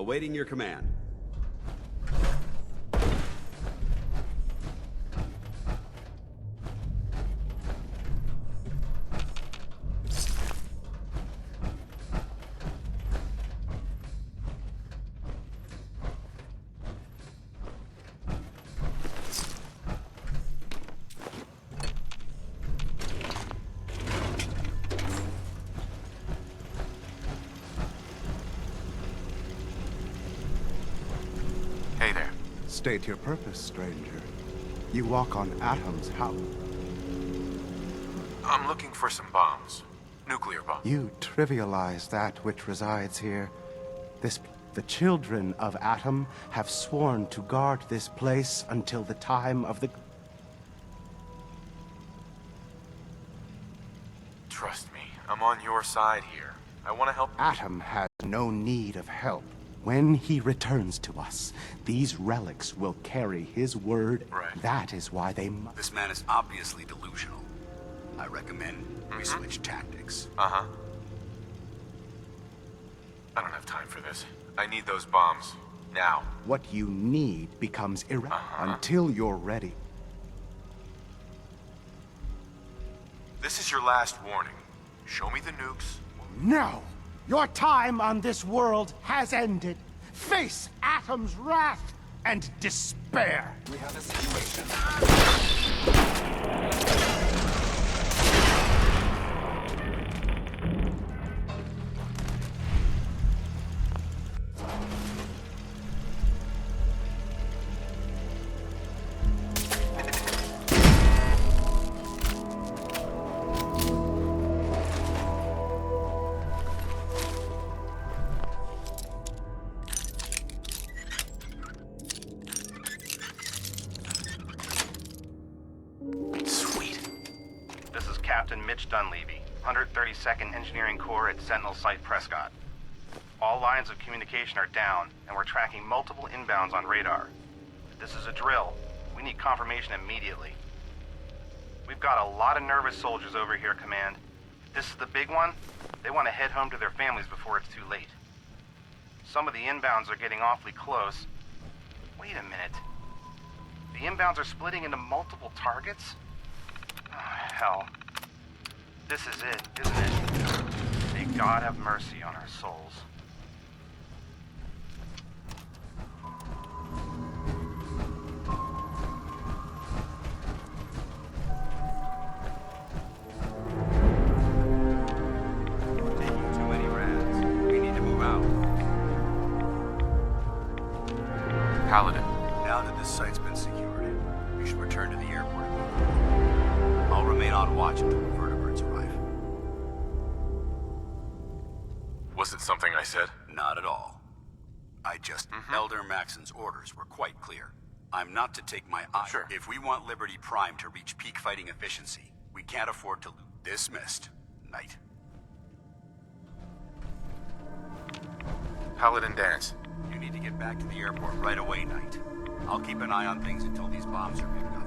Awaiting your command. Hey there. State your purpose, stranger. You walk on atoms, how? I'm looking for some bombs. Nuclear bombs. You trivialize that which resides here. The children of Atom have sworn to guard this place until the time of the... Trust me, I'm on your side here. I want to help. Atom has no need of help. When he returns to us, these relics will carry his word. Right. That is why they must... This man is obviously delusional. I recommend we switch tactics. Uh-huh. I don't have time for this. I need those bombs. Now. What you need becomes irrelevant until you're ready. This is your last warning. Show me the nukes. No! Your time on this world has ended. Face Atom's wrath and despair. We have a situation. Sweet. This is Captain Mitch Dunleavy, 132nd Engineering Corps at Sentinel Site Prescott. All lines of communication are down, and we're tracking multiple inbounds on radar. This is a drill. We need confirmation immediately. We've got a lot of nervous soldiers over here, Command. If this is the big one, they want to head home to their families before it's too late. Some of the inbounds are getting awfully close. Wait a minute. The inbounds are splitting into multiple targets? Oh, hell. This is it, isn't it? May God have mercy on our souls. Taking too many rads. We need to move out. Paladin. Now that this site's been secured, we should return to the airport. I'll remain on watch until the vertebrates arrive. Was it something I said? Not at all. Elder Maxon's orders were quite clear. I'm not to take my eye. Sure. If we want Liberty Prime to reach peak fighting efficiency, we can't afford to lose. Dismissed. Knight. Paladin Dance. You need to get back to the airport right away, Knight. I'll keep an eye on things until these bombs are picked up.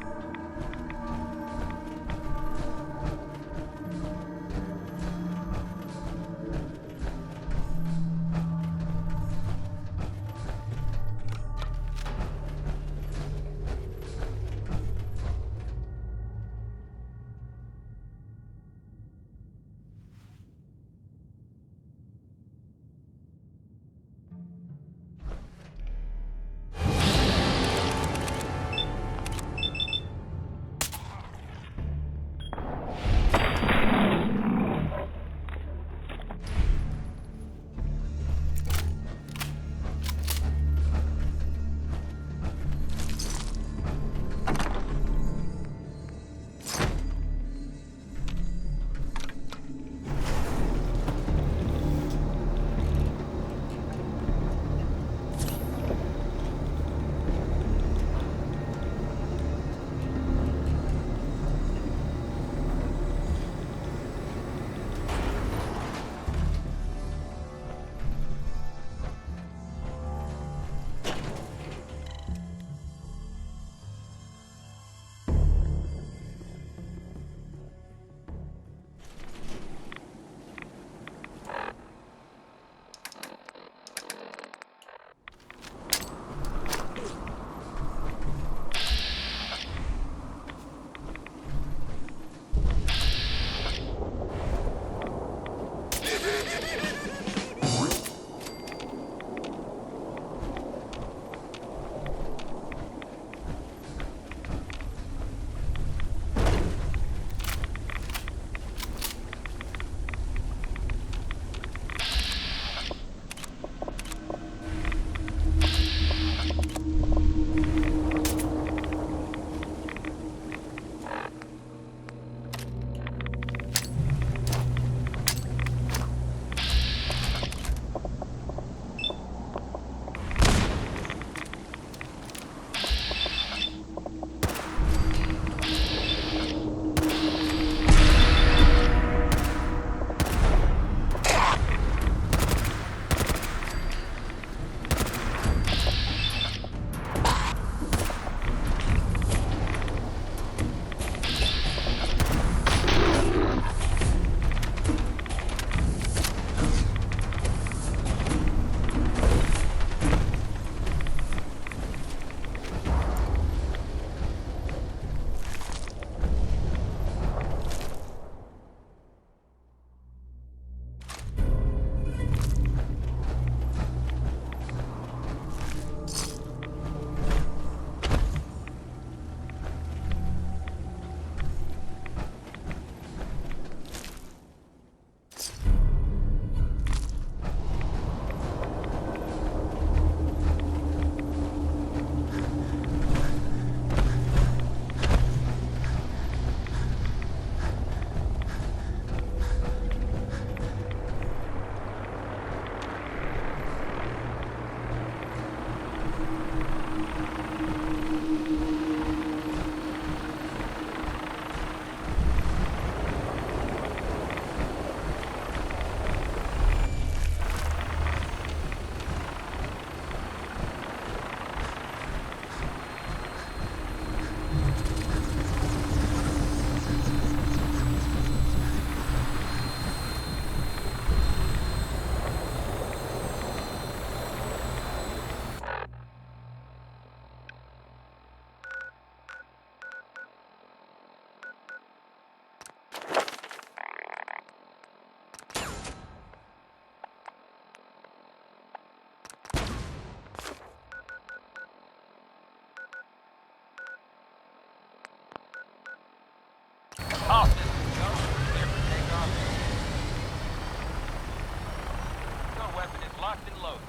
locked and loaded.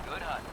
Good hunt.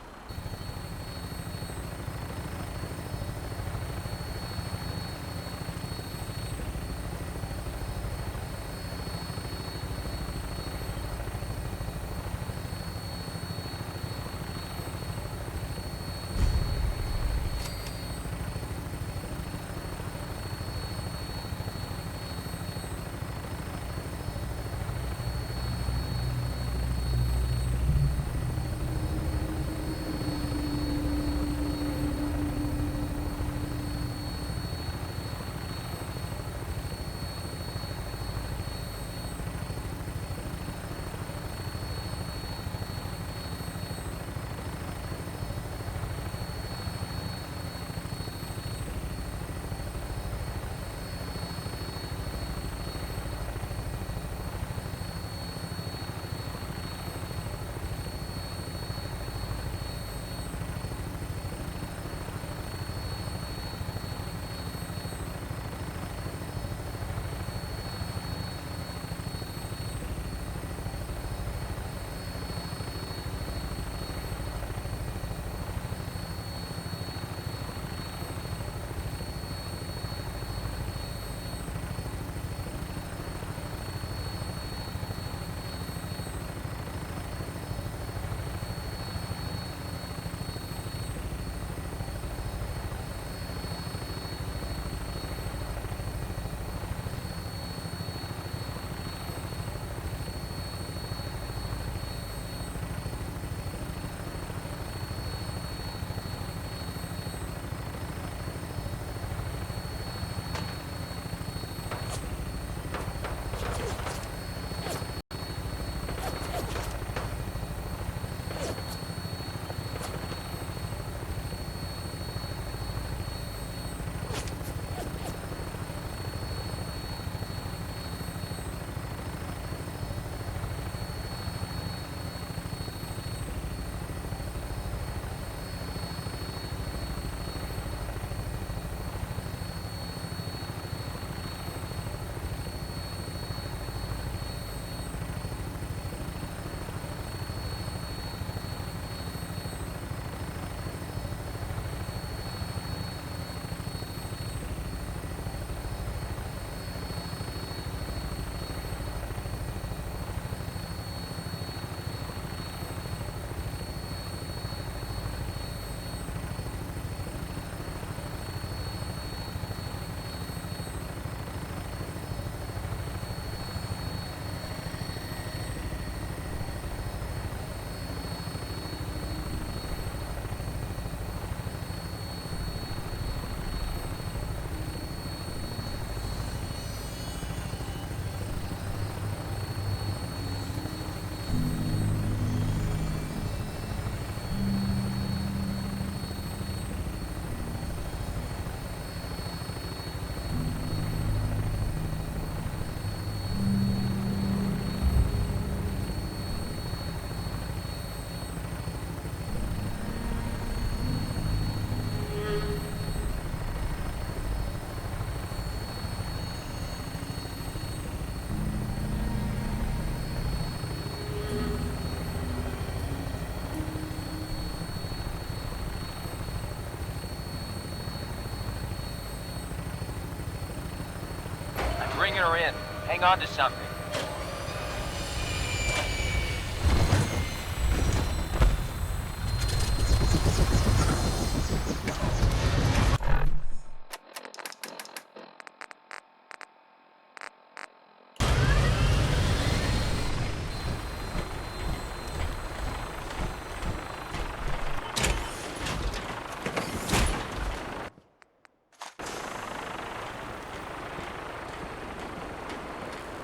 Bringing her in. Hang on to something.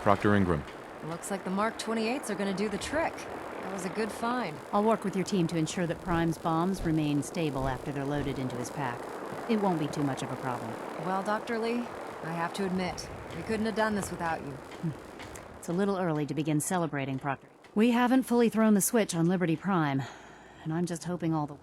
Proctor Ingram. Looks like the Mark 28s are gonna do the trick. That was a good find. I'll work with your team to ensure that Prime's bombs remain stable after they're loaded into his pack. It won't be too much of a problem. Well, Dr. Lee, I have to admit, we couldn't have done this without you. It's a little early to begin celebrating, Proctor. We haven't fully thrown the switch on Liberty Prime, and I'm just hoping all the...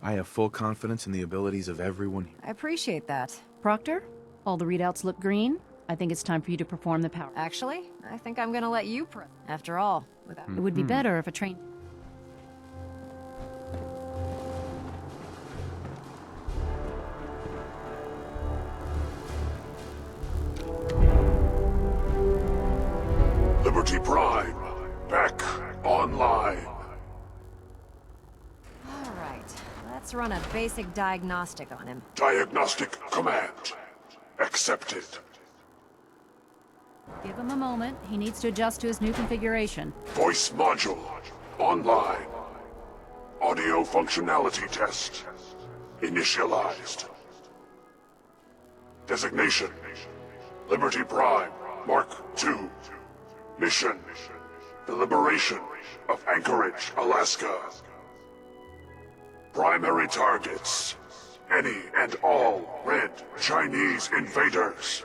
I have full confidence in the abilities of everyone here. I appreciate that. Proctor? All the readouts look green. I think it's time for you to perform the power. Actually, I think I'm gonna let you After all, without... It would be better if a train... Liberty Prime, back online. All right, let's run a basic diagnostic on him. Diagnostic command accepted. Give him a moment. He needs to adjust to his new configuration. Voice module online. Audio functionality test initialized. Designation: Liberty Prime Mark II. Mission: the liberation of Anchorage, Alaska. Primary targets: any and all red Chinese invaders.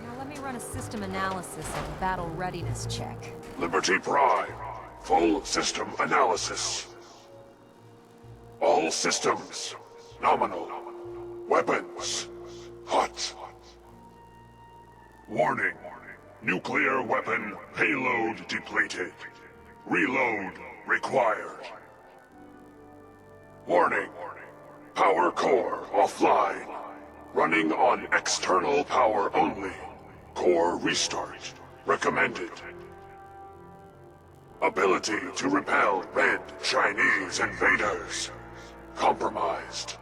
Now let me run a system analysis and battle readiness check. Liberty Prime, full system analysis. All systems nominal. Weapons hot. Warning: nuclear weapon payload depleted. Reload required. Warning: power core offline. Running on external power only. Core restart recommended. Ability to repel red Chinese invaders compromised.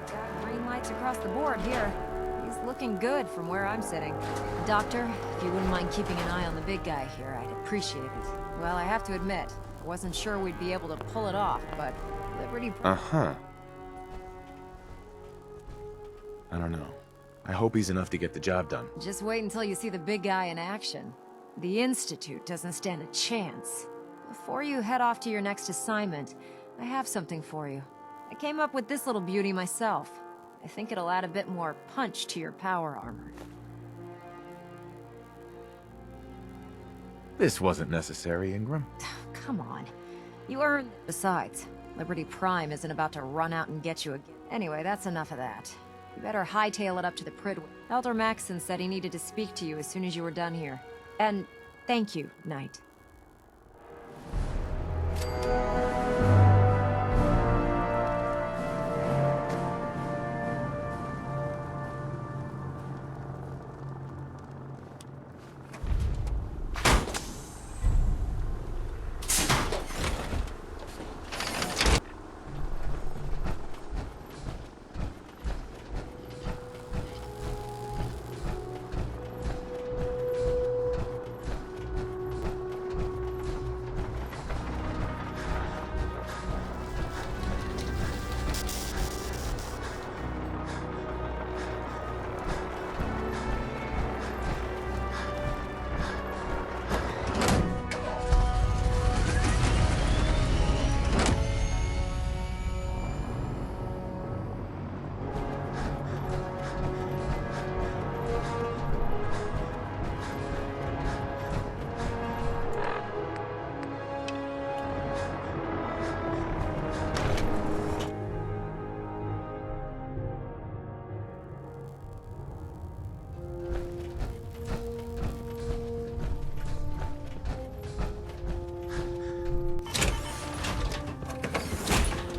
Got green lights across the board here. He's looking good from where I'm sitting. Doctor, if you wouldn't mind keeping an eye on the big guy here, I'd appreciate it. Well, I have to admit, I wasn't sure we'd be able to pull it off, but Liberty... Uh-huh. I don't know. I hope he's enough to get the job done. Just wait until you see the big guy in action. The Institute doesn't stand a chance. Before you head off to your next assignment, I have something for you. I came up with this little beauty myself. I think it'll add a bit more punch to your power armor. This wasn't necessary, Ingram. Come on. You earned it. Besides, Liberty Prime isn't about to run out and get you again. Anyway, that's enough of that. You better hightail it up to the Pridway. Elder Maxson said he needed to speak to you as soon as you were done here. And thank you, Knight.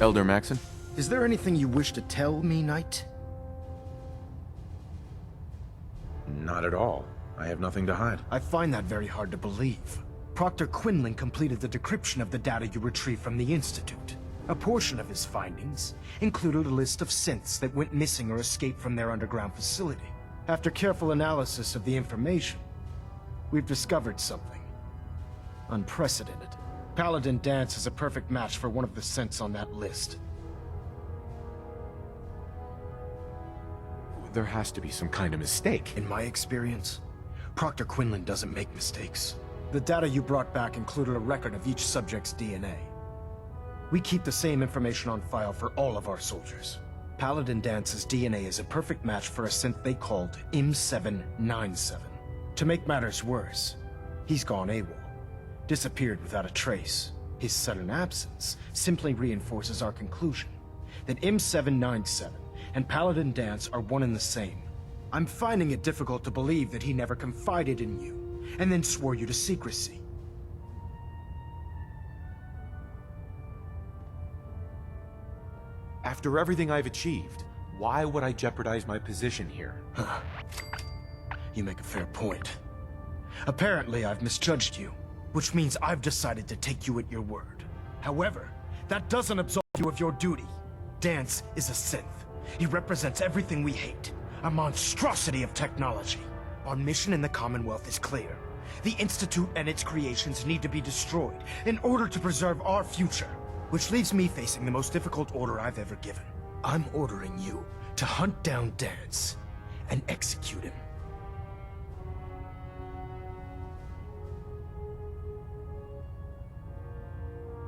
Elder Maxson? Is there anything you wish to tell me, Knight? Not at all. I have nothing to hide. I find that very hard to believe. Proctor Quinlan completed the decryption of the data you retrieved from the Institute. A portion of his findings included a list of synths that went missing or escaped from their underground facility. After careful analysis of the information, we've discovered something unprecedented. Paladin Danse is a perfect match for one of the synths on that list. There has to be some kind of mistake. In my experience, Proctor Quinlan doesn't make mistakes. The data you brought back included a record of each subject's DNA. We keep the same information on file for all of our soldiers. Paladin Dance's DNA is a perfect match for a synth they called M797. To make matters worse, he's gone AWOL. Disappeared without a trace. His sudden absence simply reinforces our conclusion that M797 and Paladin Danse are one and the same. I'm finding it difficult to believe that he never confided in you, and then swore you to secrecy. After everything I've achieved, why would I jeopardize my position here? You make a fair point. Apparently, I've misjudged you, which means I've decided to take you at your word. However, that doesn't absolve you of your duty. Dance is a synth. He represents everything we hate, a monstrosity of technology. Our mission in the Commonwealth is clear. The Institute and its creations need to be destroyed in order to preserve our future, which leaves me facing the most difficult order I've ever given. I'm ordering you to hunt down Dance and execute him.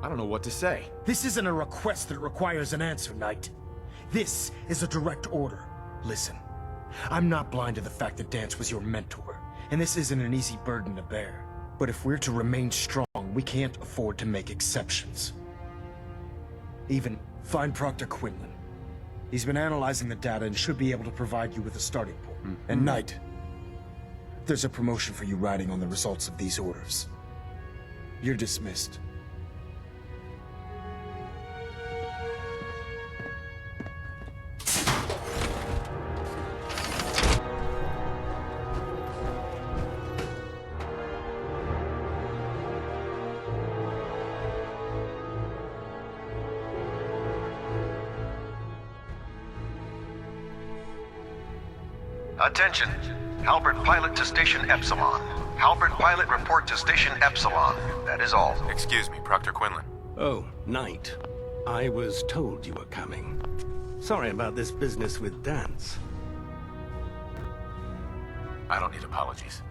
I don't know what to say. This isn't a request that requires an answer, Knight. This is a direct order. Listen, I'm not blind to the fact that Dance was your mentor, and this isn't an easy burden to bear. But if we're to remain strong, we can't afford to make exceptions. Even find Proctor Quinlan. He's been analyzing the data and should be able to provide you with a starting point. And Knight, there's a promotion for you riding on the results of these orders. You're dismissed. Attention. Halbert Pilot to Station Epsilon. Halbert Pilot report to Station Epsilon. That is all. Excuse me, Proctor Quinlan. Oh, Knight. I was told you were coming. Sorry about this business with Dance. I don't need apologies.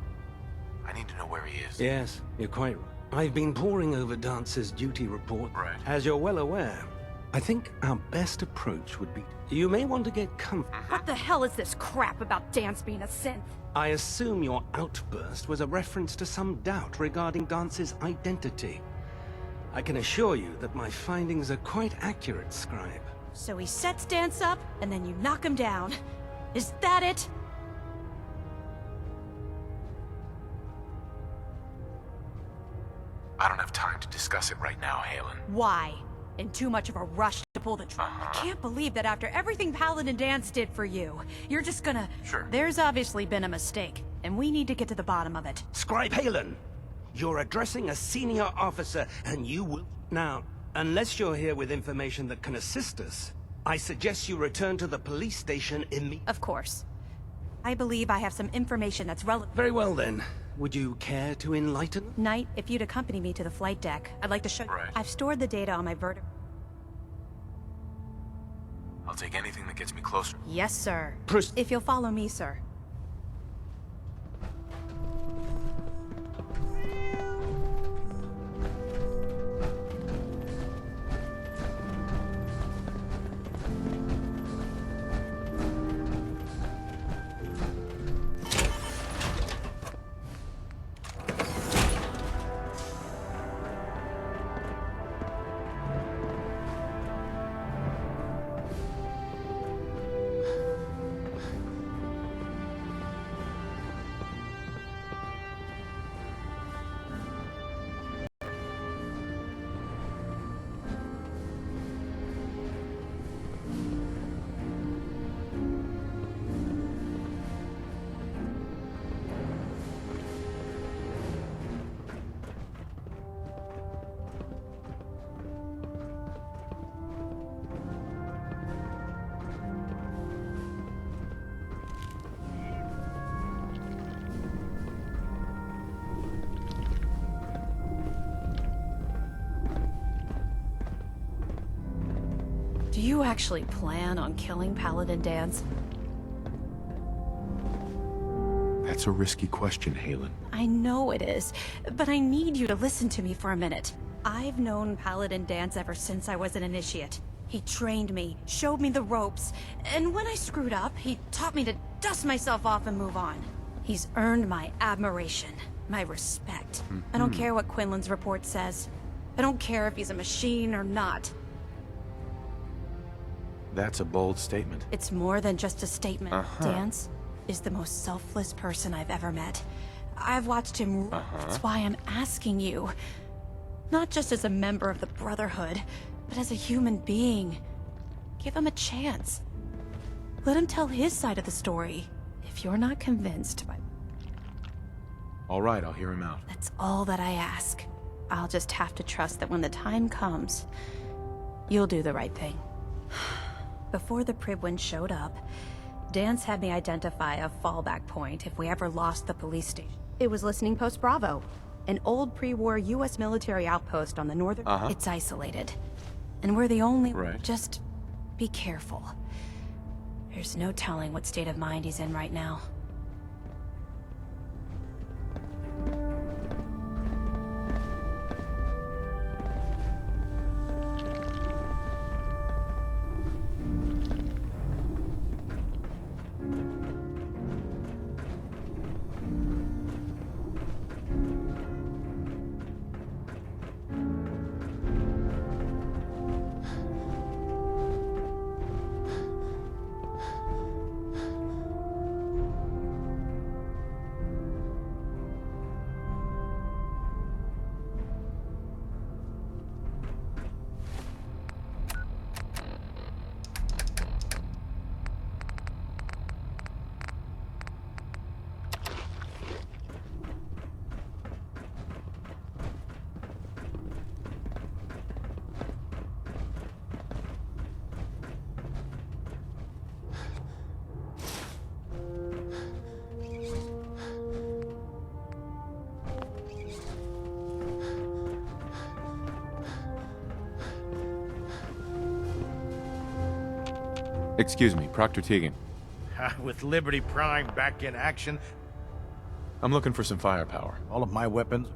I need to know where he is. Yes, you're quite right. I've been poring over Dance's duty report. Right. As you're well aware, I think our best approach would be... You may want to get comfortable. What the hell is this crap about Dance being a synth? I assume your outburst was a reference to some doubt regarding Dance's identity. I can assure you that my findings are quite accurate, Scribe. So he sets Dance up, and then you knock him down. Is that it? I don't have time to discuss it right now, Halen. Why? In too much of a rush to pull the trigger. I can't believe that after everything Paladin Dance did for you, you're just gonna... Sure. There's obviously been a mistake, and we need to get to the bottom of it. Scribe Halen, you're addressing a senior officer, and you will... Now, unless you're here with information that can assist us, I suggest you return to the police station immediately. Of course. I believe I have some information that's relevant. Very well then. Would you care to enlighten? Knight, if you'd accompany me to the flight deck, I'd like to show you. Right. I've stored the data on my I'll take anything that gets me closer. Yes, sir. Proceed. If you'll follow me, sir. Do you actually plan on killing Paladin Dance? That's a risky question, Halen. I know it is, but I need you to listen to me for a minute. I've known Paladin Dance ever since I was an initiate. He trained me, showed me the ropes, and when I screwed up, he taught me to dust myself off and move on. He's earned my admiration, my respect. I don't care what Quinlan's report says. I don't care if he's a machine or not. That's a bold statement. It's more than just a statement. Dance is the most selfless person I've ever met. I've watched him. That's why I'm asking you. Not just as a member of the Brotherhood, but as a human being. Give him a chance. Let him tell his side of the story. If you're not convinced by... All right, I'll hear him out. That's all that I ask. I'll just have to trust that when the time comes, you'll do the right thing. Before the Pribwin showed up, Dance had me identify a fallback point if we ever lost the police station. It was Listening Post Bravo, an old pre-war U.S. military outpost on the northern... It's isolated, and we're the only... Right. Just be careful. There's no telling what state of mind he's in right now. Excuse me, Proctor Teagan. With Liberty Prime back in action, I'm looking for some firepower. all of my weapons...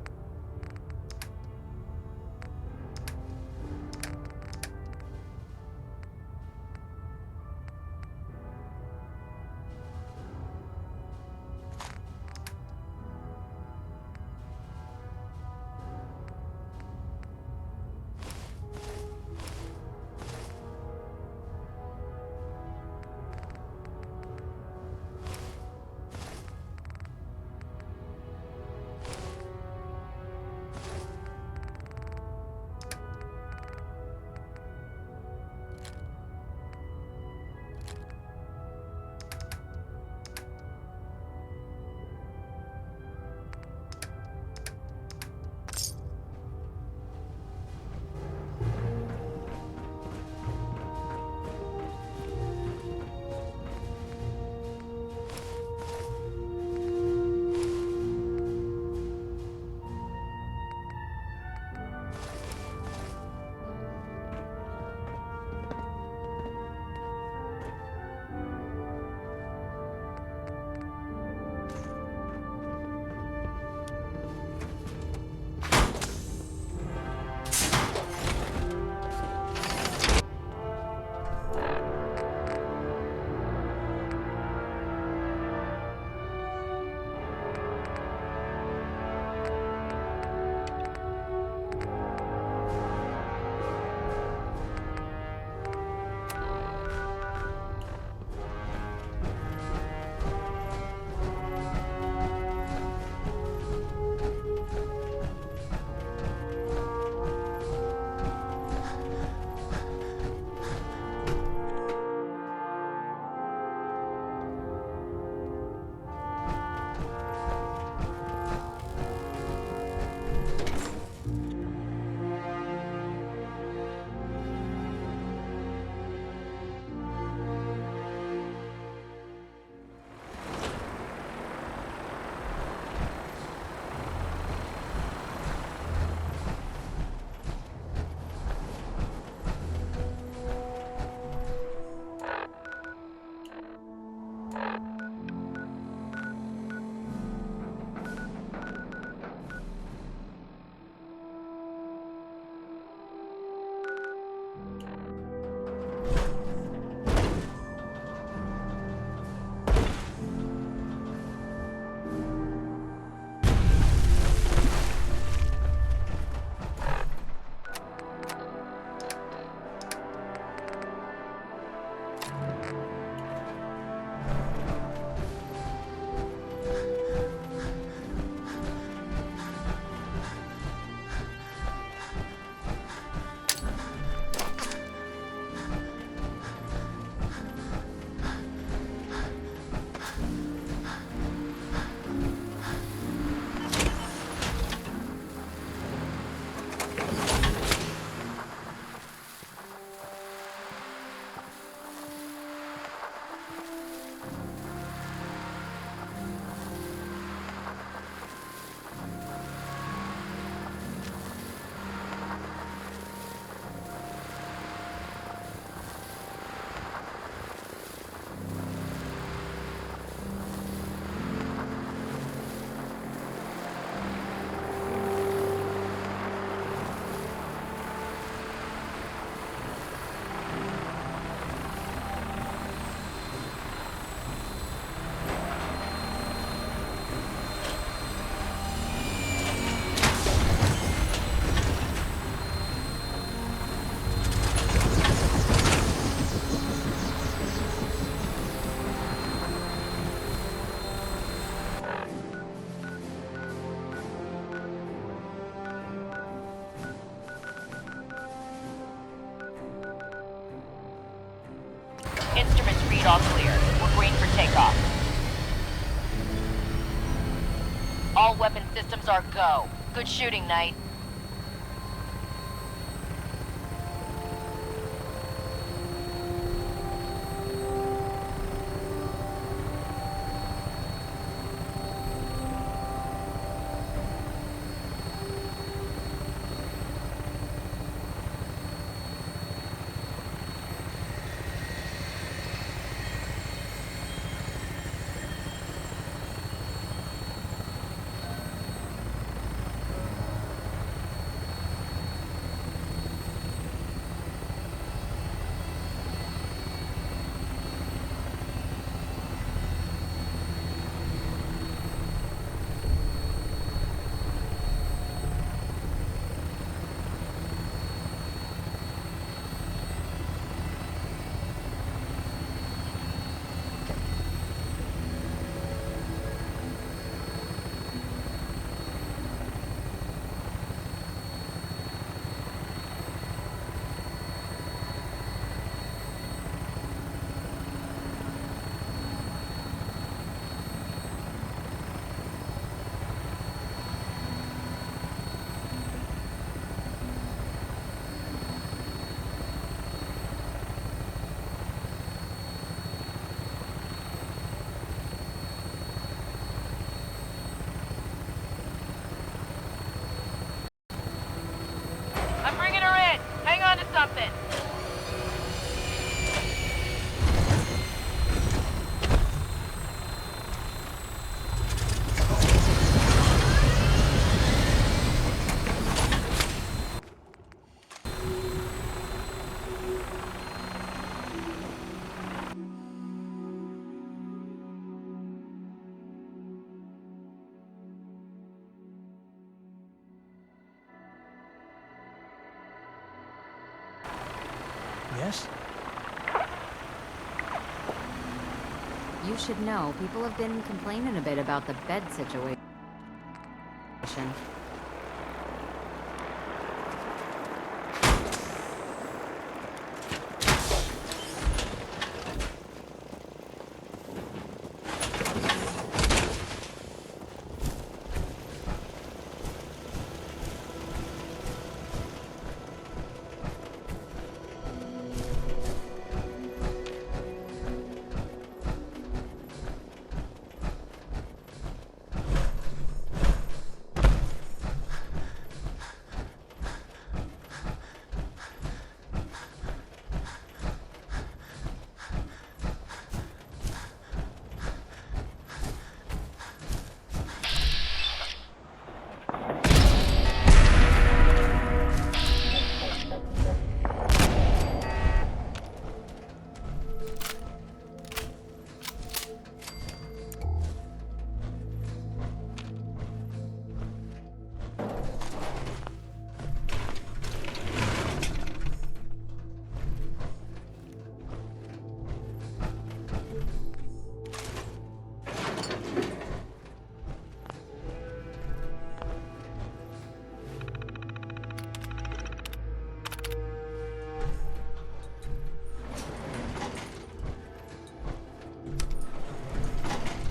Instruments read all clear. We're green for takeoff. All weapon systems are go. Good shooting, Knight. I'm bringing her in. Hang on to something. Yes? You should know, people have been complaining a bit about the bed situation.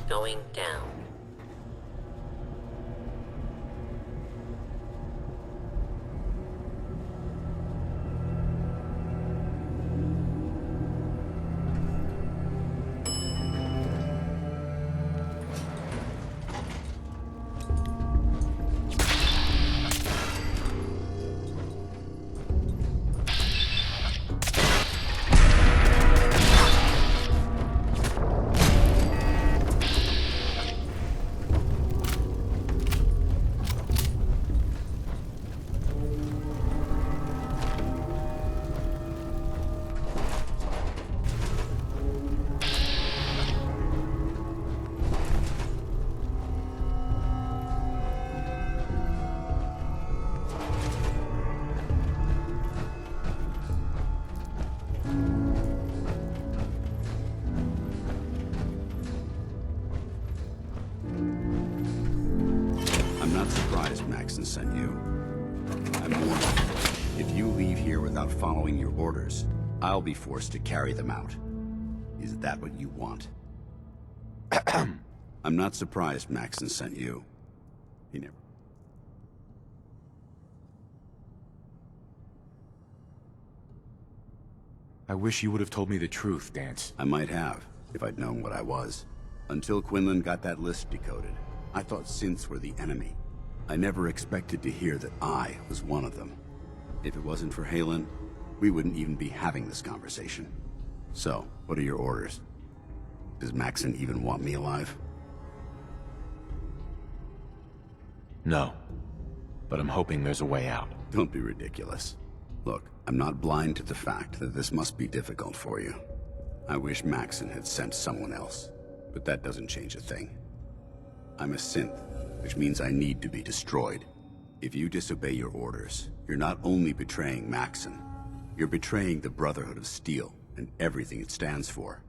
Going down. Maxson sent you. I'm warning you. If you leave here without following your orders, I'll be forced to carry them out. Is that what you want? I'm not surprised Maxon sent you. He never... I wish you would have told me the truth, Danse. I might have, if I'd known what I was. Until Quinlan got that list decoded, I thought synths were the enemy. I never expected to hear that I was one of them. If it wasn't for Haylen, we wouldn't even be having this conversation. So, what are your orders? Does Maxon even want me alive? No. But I'm hoping there's a way out. Don't be ridiculous. Look, I'm not blind to the fact that this must be difficult for you. I wish Maxon had sent someone else, but that doesn't change a thing. I'm a synth, which means I need to be destroyed. If you disobey your orders, you're not only betraying Maxon, you're betraying the Brotherhood of Steel and everything it stands for.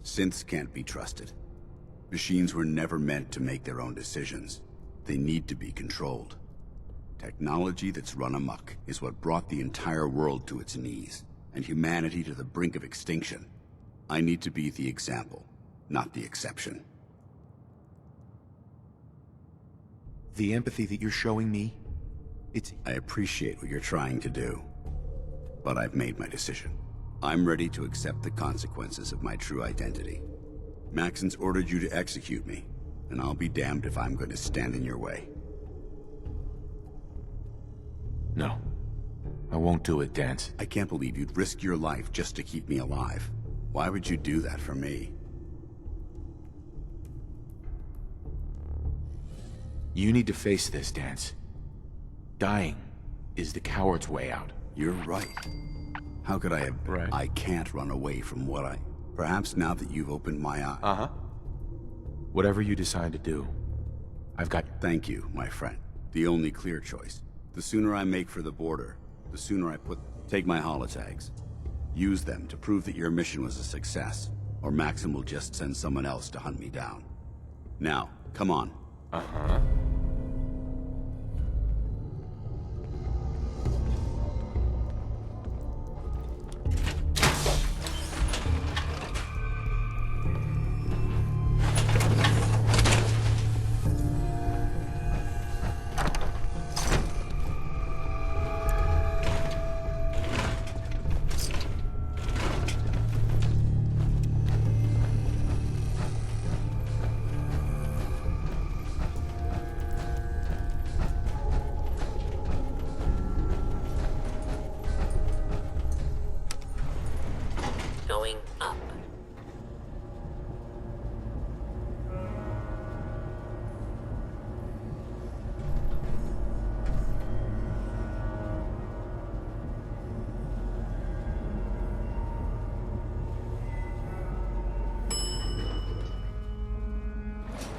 Synths can't be trusted. Machines were never meant to make their own decisions. They need to be controlled. Technology that's run amok is what brought the entire world to its knees, and humanity to the brink of extinction. I need to be the example, not the exception. The empathy that you're showing me, I appreciate what you're trying to do, but I've made my decision. I'm ready to accept the consequences of my true identity. Maxon's ordered you to execute me, and I'll be damned if I'm going to stand in your way. No. I won't do it, Danse. I can't believe you'd risk your life just to keep me alive. Why would you do that for me? You need to face this, Danse. Dying is the coward's way out. You're right. How could I have... Right. I can't run away from what I... Perhaps now that you've opened my eyes... Uh-huh. Whatever you decide to do, I've got... Thank you, my friend. The only clear choice. The sooner I make for the border, the sooner I take my holotags. Use them to prove that your mission was a success, or Maxon will just send someone else to hunt me down. Now, come on. Uh-huh. Going up.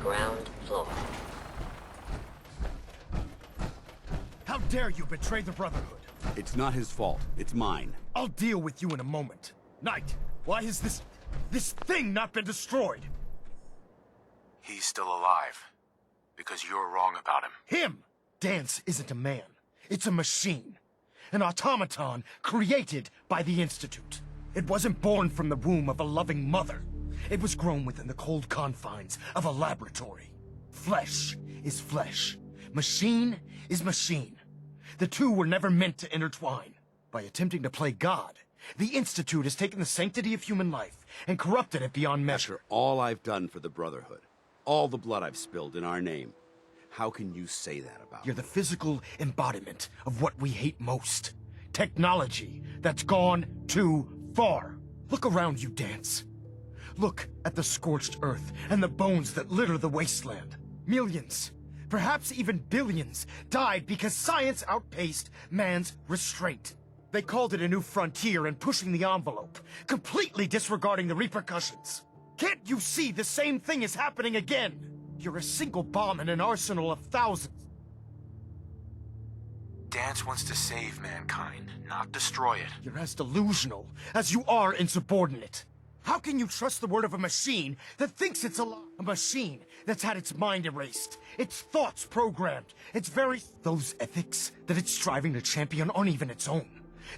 Ground floor. How dare you betray the Brotherhood? It's not his fault. It's mine. I'll deal with you in a moment. Knight, why has this thing not been destroyed? He's still alive. Because you're wrong about him. Him! Danse isn't a man. It's a machine. An automaton created by the Institute. It wasn't born from the womb of a loving mother. It was grown within the cold confines of a laboratory. Flesh is flesh. Machine is machine. The two were never meant to intertwine. By attempting to play God, the Institute has taken the sanctity of human life and corrupted it beyond measure. After all I've done for the Brotherhood, all the blood I've spilled in our name, how can you say that about You're the physical embodiment of what we hate most. Technology that's gone too far. Look around you, Danse. Look at the scorched earth and the bones that litter the wasteland. Millions, perhaps even billions, died because science outpaced man's restraint. They called it a new frontier and pushing the envelope, completely disregarding the repercussions. Can't you see the same thing is happening again? You're a single bomb in an arsenal of thousands. Danse wants to save mankind, not destroy it. You're as delusional as you are insubordinate. How can you trust the word of a machine that thinks it's alive? A machine that's had its mind erased, its thoughts programmed, those ethics that it's striving to champion aren't even its own.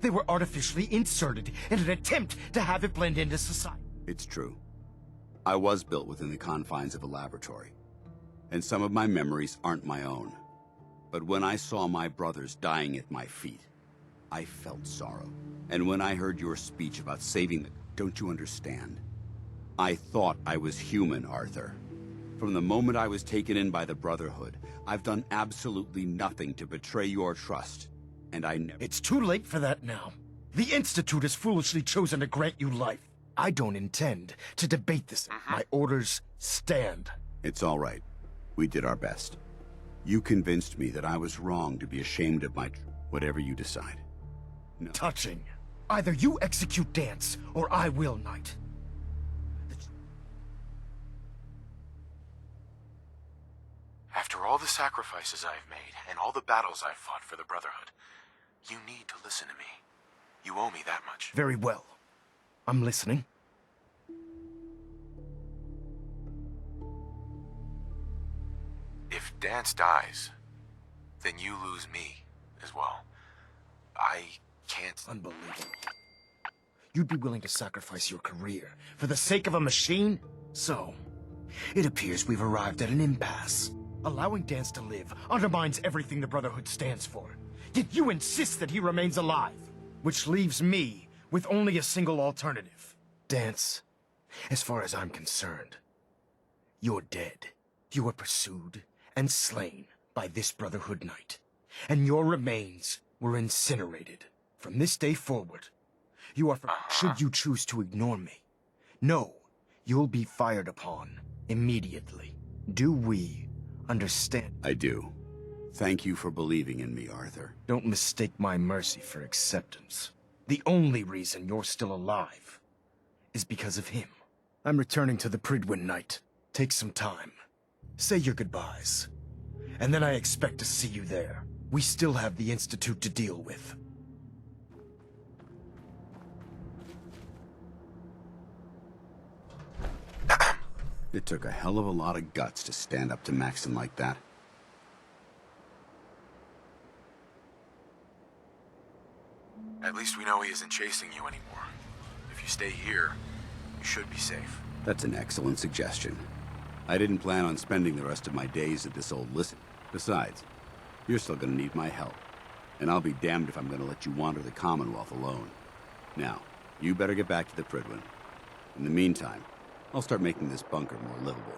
They were artificially inserted in an attempt to have it blend into society. It's true. I was built within the confines of a laboratory, and some of my memories aren't my own. But when I saw my brothers dying at my feet, I felt sorrow. And when I heard your speech about saving them, don't you understand? I thought I was human, Arthur. From the moment I was taken in by the Brotherhood, I've done absolutely nothing to betray your trust, and I never— It's too late for that now. The Institute has foolishly chosen to grant you life. I don't intend to debate this. My orders stand. It's all right. We did our best. You convinced me that I was wrong to be ashamed of whatever you decide. No. Touching. Either you execute Dance, or I will, Knight. After all the sacrifices I've made, and all the battles I've fought for the Brotherhood, you need to listen to me. You owe me that much. Very well. I'm listening. If Dance dies, then you lose me as well. I can't— Unbelievable. You'd be willing to sacrifice your career for the sake of a machine? So, it appears we've arrived at an impasse. Allowing Dance to live undermines everything the Brotherhood stands for. Yet you insist that he remains alive, which leaves me with only a single alternative. Dance, as far as I'm concerned, you're dead. You were pursued and slain by this Brotherhood Knight, and your remains were incinerated. From this day forward, you are should you choose to ignore me. No, you'll be fired upon immediately. Do we understand? I do. Thank you for believing in me, Arthur. Don't mistake my mercy for acceptance. The only reason you're still alive is because of him. I'm returning to the Prydwen, Knight. Take some time. Say your goodbyes. And then I expect to see you there. We still have the Institute to deal with. It took a hell of a lot of guts to stand up to Maxson like that. At least we know he isn't chasing you anymore. If you stay here, you should be safe. That's an excellent suggestion. I didn't plan on spending the rest of my days at this old listen. Besides, you're still gonna need my help. And I'll be damned if I'm gonna let you wander the Commonwealth alone. Now, you better get back to the Prydwen. In the meantime, I'll start making this bunker more livable.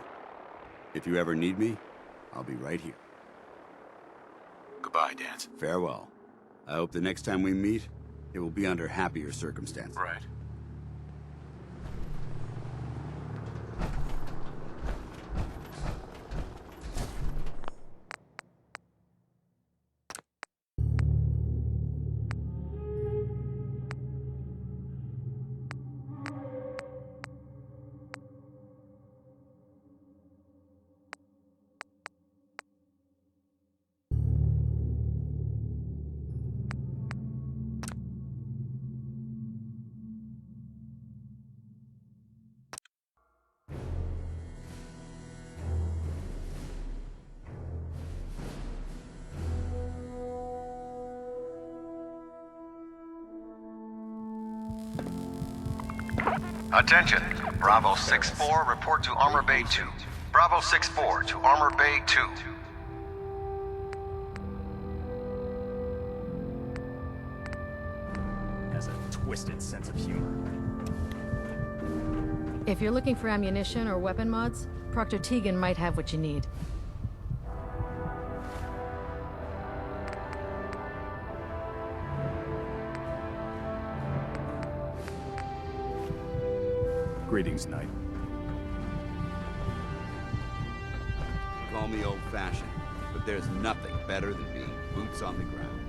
If you ever need me, I'll be right here. Goodbye, Dance. Farewell. I hope the next time we meet, it will be under happier circumstances. Right. Attention. Bravo 6-4, report to Armor Bay 2. Bravo 6-4 to Armor Bay 2. Has a twisted sense of humor. If you're looking for ammunition or weapon mods, Proctor Tegan might have what you need. Greetings, Knight. Call me old-fashioned, but there's nothing better than being boots on the ground.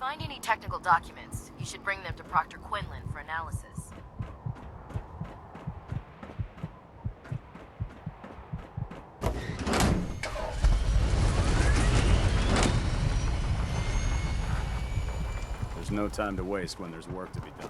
find any technical documents, you should bring them to Proctor Quinlan for analysis. There's no time to waste when there's work to be done.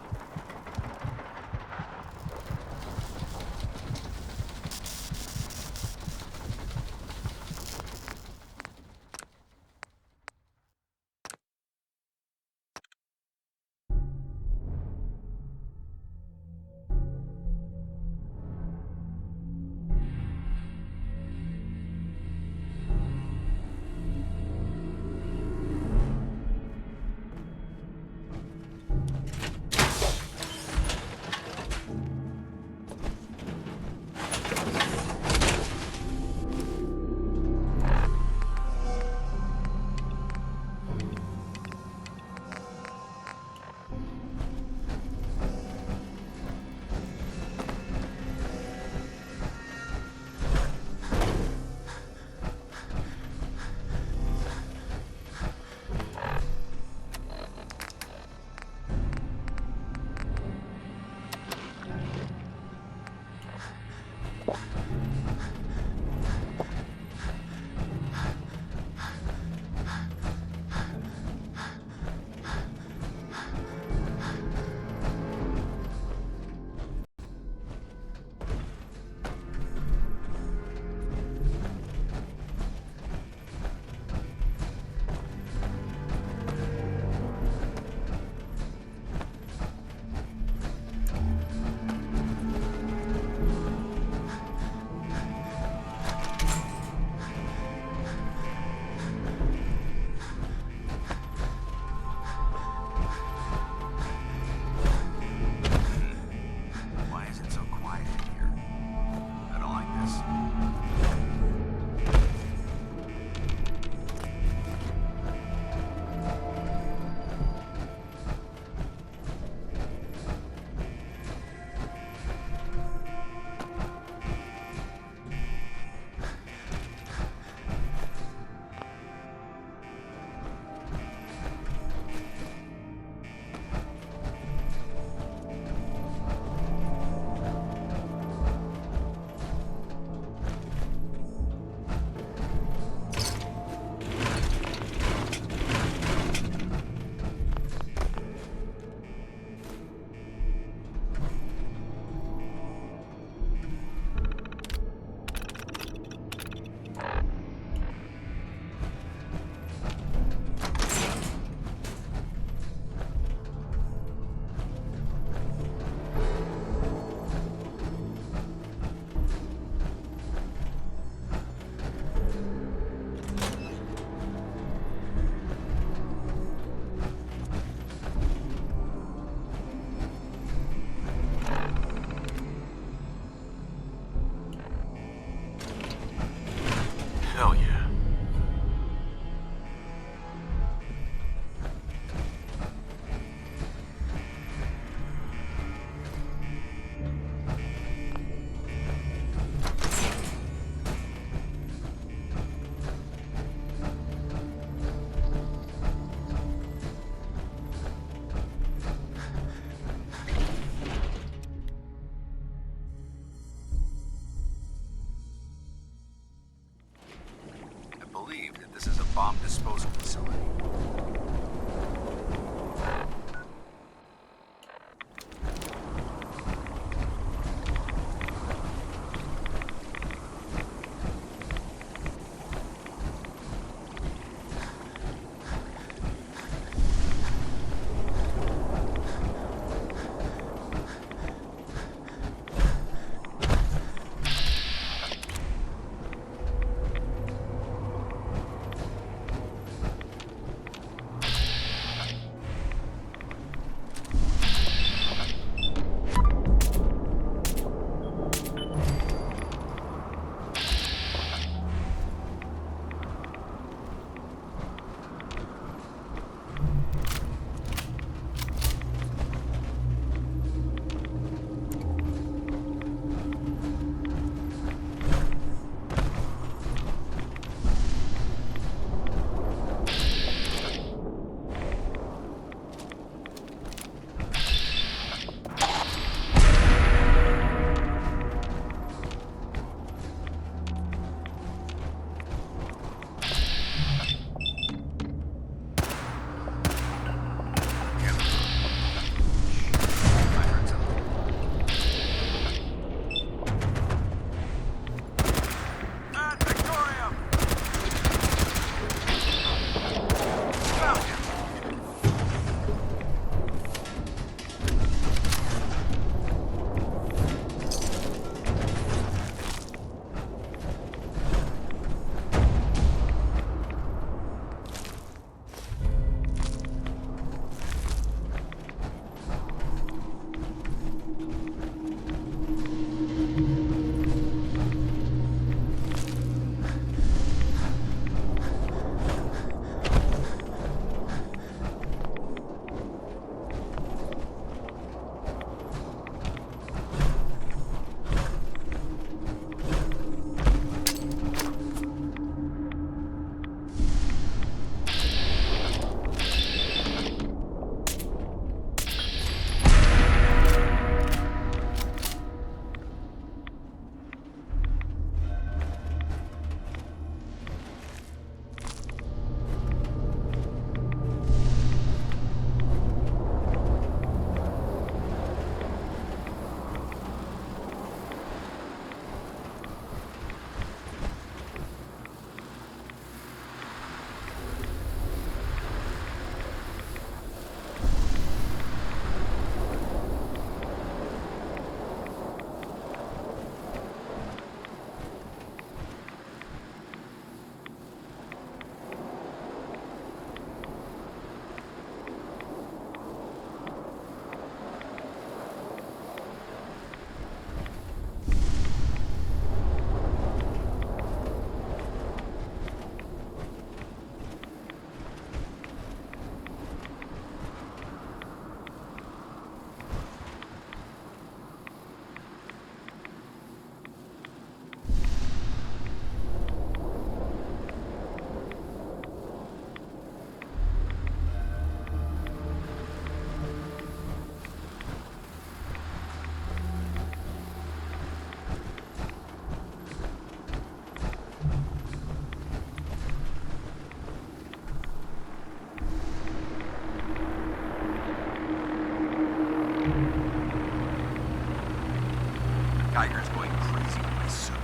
Geiger's going crazy with my suit.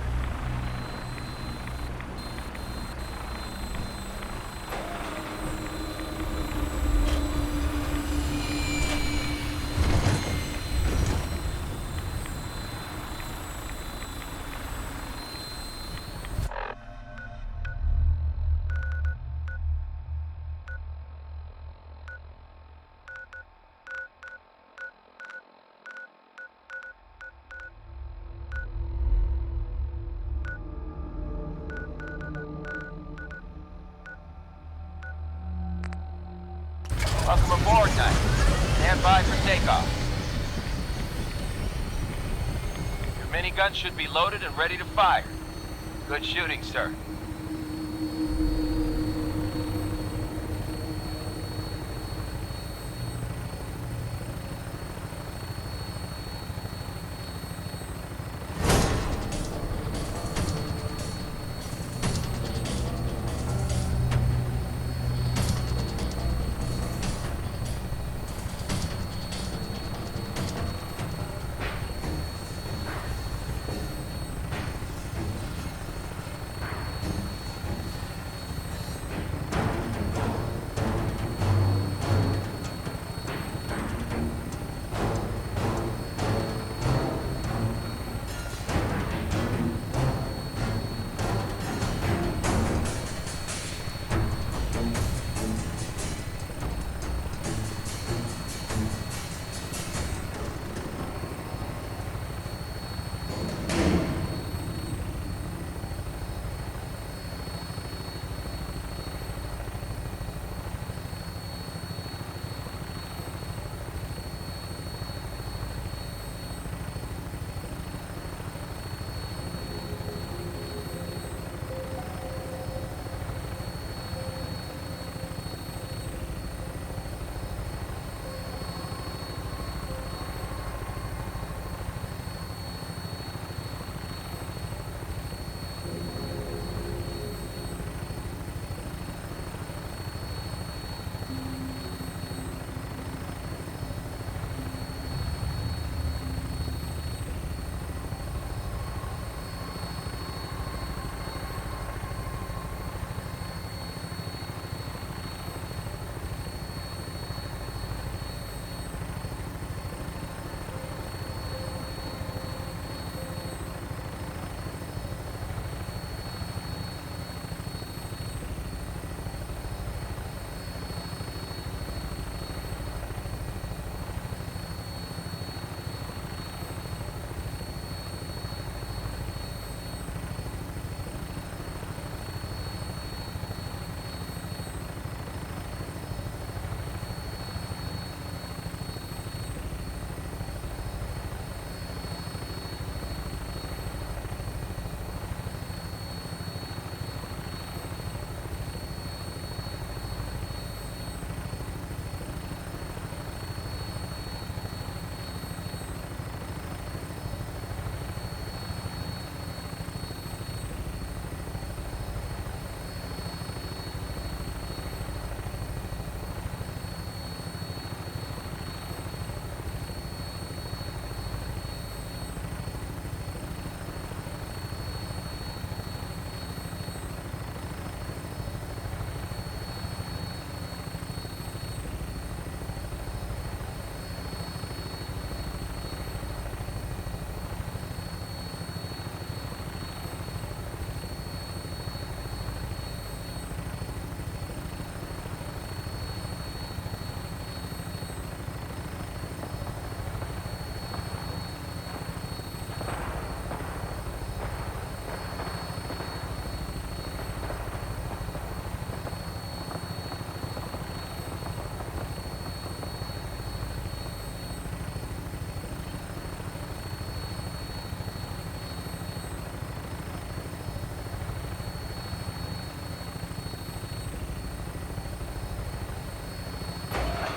Welcome aboard, Knight. Stand by for takeoff. Your minigun should be loaded and ready to fire. Good shooting, sir.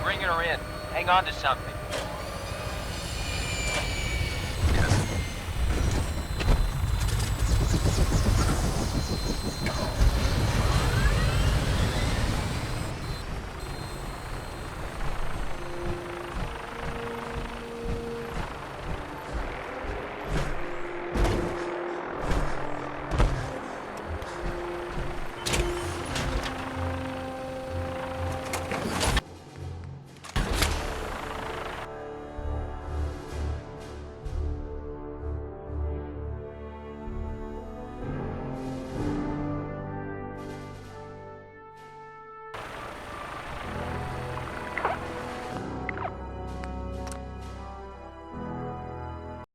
Bringing her in. Hang on to something.